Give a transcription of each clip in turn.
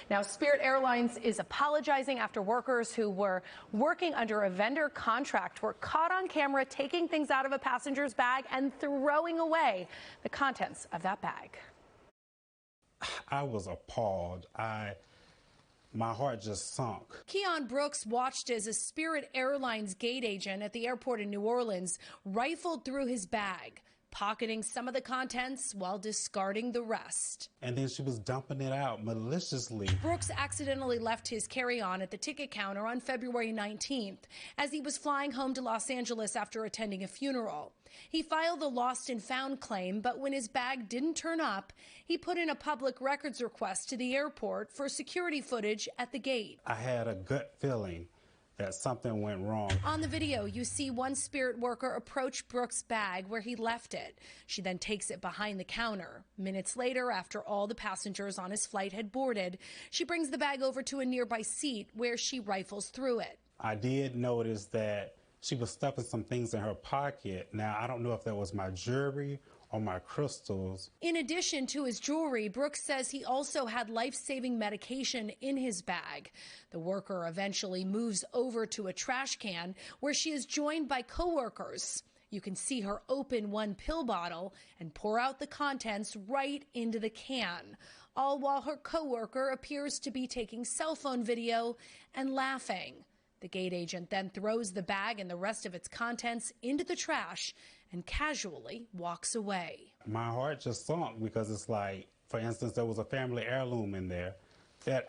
Now, Spirit Airlines is apologizing after workers who were working under a vendor contract were caught on camera taking things out of a passenger's bag and throwing away the contents of that bag. I was appalled. My heart just sunk. Keon Brooks watched as a Spirit Airlines gate agent at the airport in New Orleans rifled through his bag, pocketing some of the contents while discarding the rest. And then she was dumping it out maliciously. Brooks accidentally left his carry-on at the ticket counter on February 19th as he was flying home to Los Angeles after attending a funeral. He filed a lost and found claim, but when his bag didn't turn up, he put in a public records request to the airport for security footage at the gate. I had a gut feeling that something went wrong. On the video, you see one Spirit worker approach Brooks' bag where he left it. She then takes it behind the counter. Minutes later, after all the passengers on his flight had boarded, she brings the bag over to a nearby seat where she rifles through it. I did notice that she was stuffing some things in her pocket. Now, I don't know if that was my jewelry or my crystals. In addition to his jewelry, Brooks says he also had life-saving medication in his bag. The worker eventually moves over to a trash can where she is joined by coworkers. You can see her open one pill bottle and pour out the contents right into the can, all while her coworker appears to be taking cell phone video and laughing. The gate agent then throws the bag and the rest of its contents into the trash and casually walks away. My heart just sunk because it's like, for instance, there was a family heirloom in there that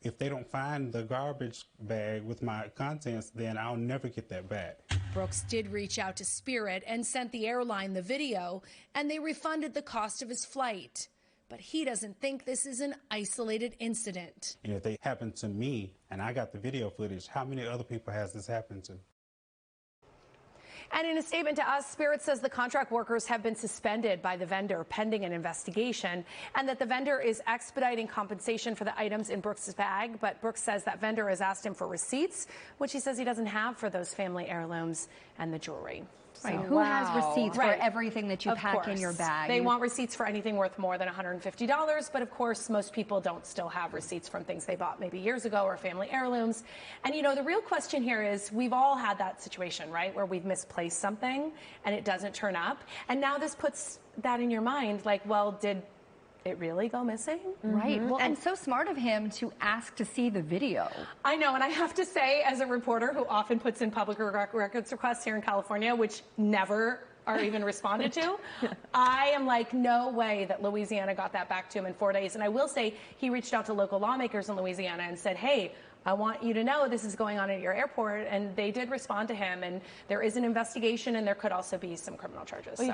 if they don't find the garbage bag with my contents, then I'll never get that back. Brooks did reach out to Spirit and sent the airline the video, and they refunded the cost of his flight. But he doesn't think this is an isolated incident. And if they happened to me and I got the video footage, how many other people has this happened to? And in a statement to us, Spirit says the contract workers have been suspended by the vendor pending an investigation, and that the vendor is expediting compensation for the items in Brooks' bag. But Brooks says that vendor has asked him for receipts, which he says he doesn't have for those family heirlooms and the jewelry. Right. Who has receipts for everything that you pack in your bag? They want receipts for anything worth more than $150, but of course, most people don't still have receipts from things they bought maybe years ago or family heirlooms. And you know, the real question here is, we've all had that situation, right, where we've misplaced something and it doesn't turn up. And now this puts that in your mind, like, well, did it really go missing? Right. Well, and so smart of him to ask to see the video. I know, and I have to say, as a reporter who often puts in public records requests here in California, which never are even responded to, I am like, no way that Louisiana got that back to him in 4 days. And I will say, he reached out to local lawmakers in Louisiana and said, hey, I want you to know this is going on at your airport. And they did respond to him, and there is an investigation, and there could also be some criminal charges. Well,